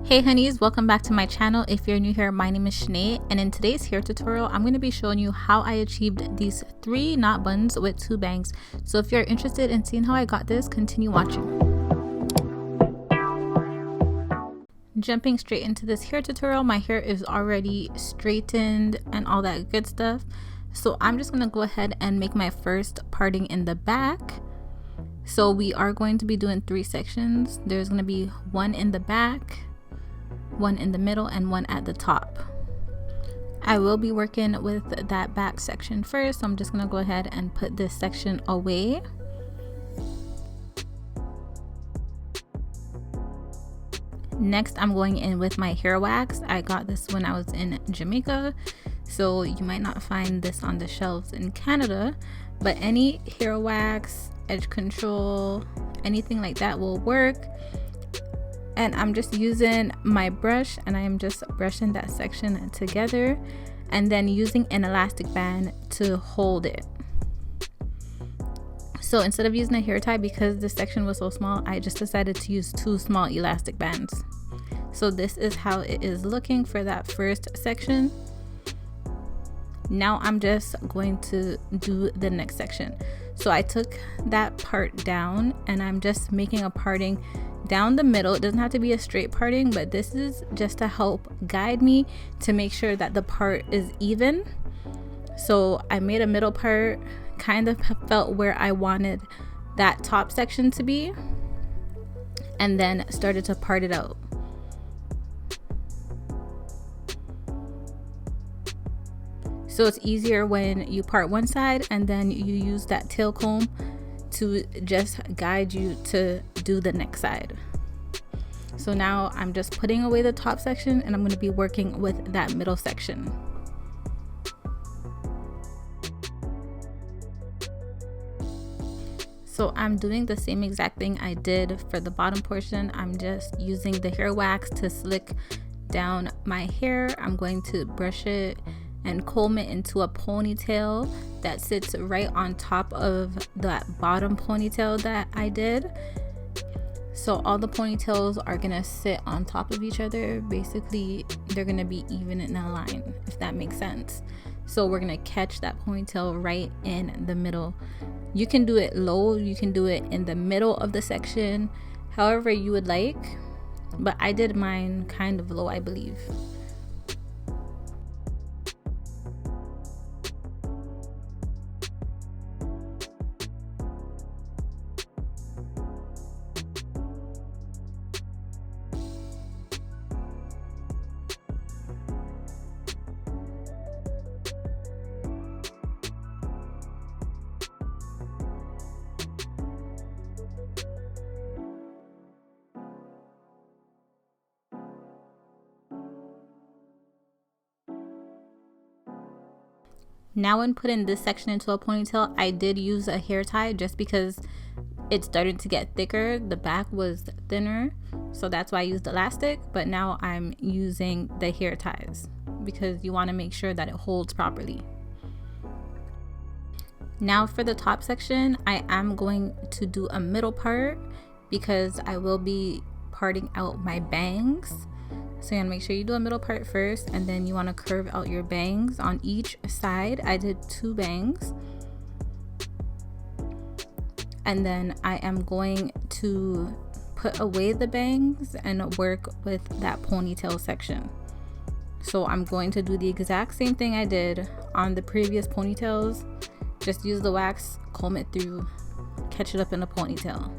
Hey honeys, welcome back to my channel. If you're new here, my name is Nae, and in today's hair tutorial I'm going to be showing you how I achieved these 3 knot buns with 2 bangs. So if you're interested in seeing how I got this, continue watching. Jumping straight into this hair tutorial, my hair is already straightened and all that good stuff. So I'm just going to go ahead and make my first parting in the back. So we are going to be doing 3 sections. There's going to be one in the back, one in the middle, and one at the top. I will be working with that back section first, so I'm just gonna go ahead and put this section away. Next, I'm going in with my hair wax. I got this when I was in Jamaica, so you might not find this on the shelves in Canada, but any hair wax, edge control, anything like that will work. And I'm just using my brush and I am just brushing that section together and then using an elastic band to hold it. So instead of using a hair tie, because this section was so small, I just decided to use 2 small elastic bands. So this is how it is looking for that first section. Now I'm just going to do the next section. So I took that part down and I'm just making a parting down the middle. It doesn't have to be a straight parting, but this is just to help guide me to make sure that the part is even. So I made a middle part, kind of felt where I wanted that top section to be, and then started to part it out. So it's easier when you part one side and then you use that tail comb to just guide you to do the next side. So now I'm just putting away the top section and I'm going to be working with that middle section. So I'm doing the same exact thing I did for the bottom portion. I'm just using the hair wax to slick down my hair. I'm going to brush it and comb it into a ponytail that sits right on top of that bottom ponytail that I did. So all the ponytails are gonna sit on top of each other. Basically, they're gonna be even in a line, if that makes sense. So we're gonna catch that ponytail right in the middle. You can do it low, you can do it in the middle of the section, however you would like, but I did mine kind of low, I believe. Now when putting this section into a ponytail, I did use a hair tie just because it started to get thicker. The back was thinner, so that's why I used elastic, but now I'm using the hair ties because you want to make sure that it holds properly. Now for the top section, I am going to do a middle part because I will be parting out my bangs. So you want to make sure you do a middle part first, and then you want to curve out your bangs on each side. I did 2 bangs. And then I am going to put away the bangs and work with that ponytail section. So I'm going to do the exact same thing I did on the previous ponytails. Just use the wax, comb it through, catch it up in a ponytail.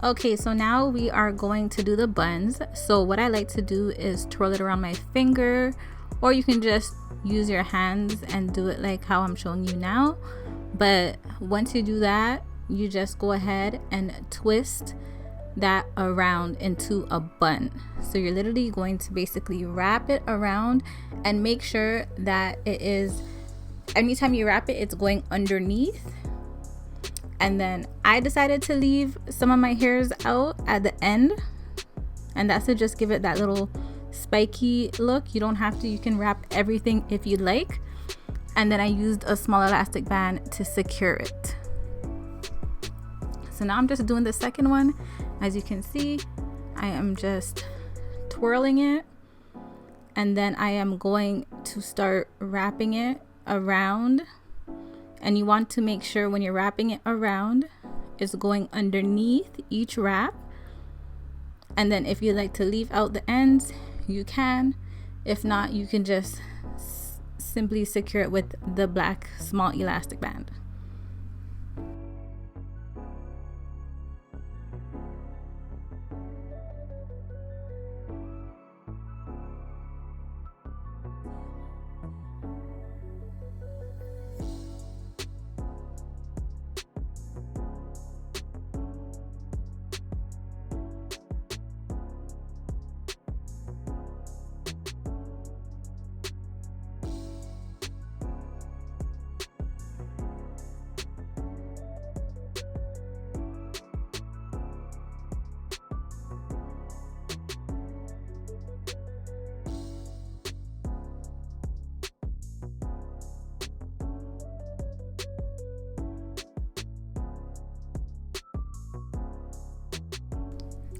Okay, so now we are going to do the buns. So what I like to do is twirl it around my finger, or you can just use your hands and do it like how I'm showing you now. But once you do that, you just go ahead and twist that around into a bun. So you're literally going to basically wrap it around and make sure that it is, anytime you wrap it, it's going underneath. And then I decided to leave some of my hairs out at the end, and that's to just give it that little spiky look. You don't have to, you can wrap everything if you like. And then I used a small elastic band to secure it. So now I'm just doing the second one. As you can see, I am just twirling it, and then I am going to start wrapping it around. And you want to make sure when you're wrapping it around, it's going underneath each wrap. And then if you like to leave out the ends, you can. If not, you can just simply secure it with the black small elastic band.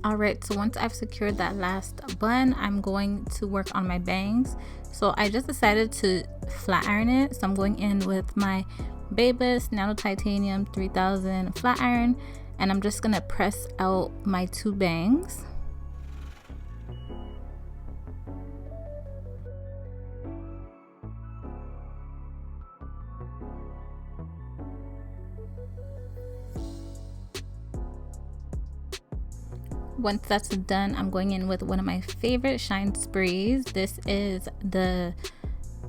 Alright, so once I've secured that last bun, I'm going to work on my bangs. So I just decided to flat iron it. So I'm going in with my Babus Nano Titanium 3000 flat iron, and I'm just gonna press out my two bangs. Once that's done, I'm going in with one of my favorite shine sprays. This is the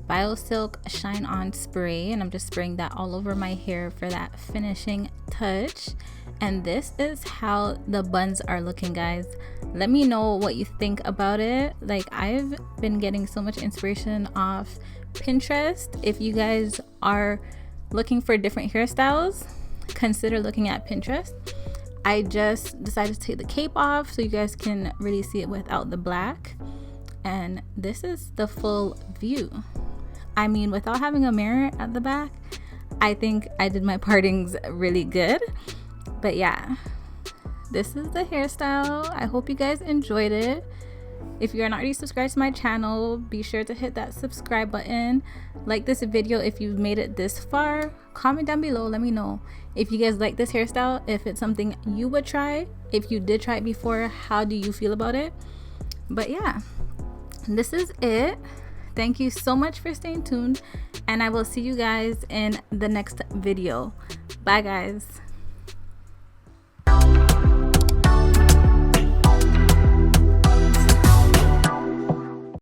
BioSilk Shine On Spray, and I'm just spraying that all over my hair for that finishing touch. And this is how the buns are looking, guys. Let me know what you think about it. Like, I've been getting so much inspiration off Pinterest. If you guys are looking for different hairstyles, consider looking at Pinterest. I just decided to take the cape off so you guys can really see it without the black. And this is the full view. I mean, without having a mirror at the back, I think I did my partings really good. But yeah, this is the hairstyle. I hope you guys enjoyed it. If you're not already subscribed to my channel, be sure to hit that subscribe button. Like this video if you've made it this far. Comment down below, let me know if you guys like this hairstyle, if it's something you would try. If you did try it before, how do you feel about it? But yeah, this is it. Thank you so much for staying tuned, and I will see you guys in the next video. Bye guys.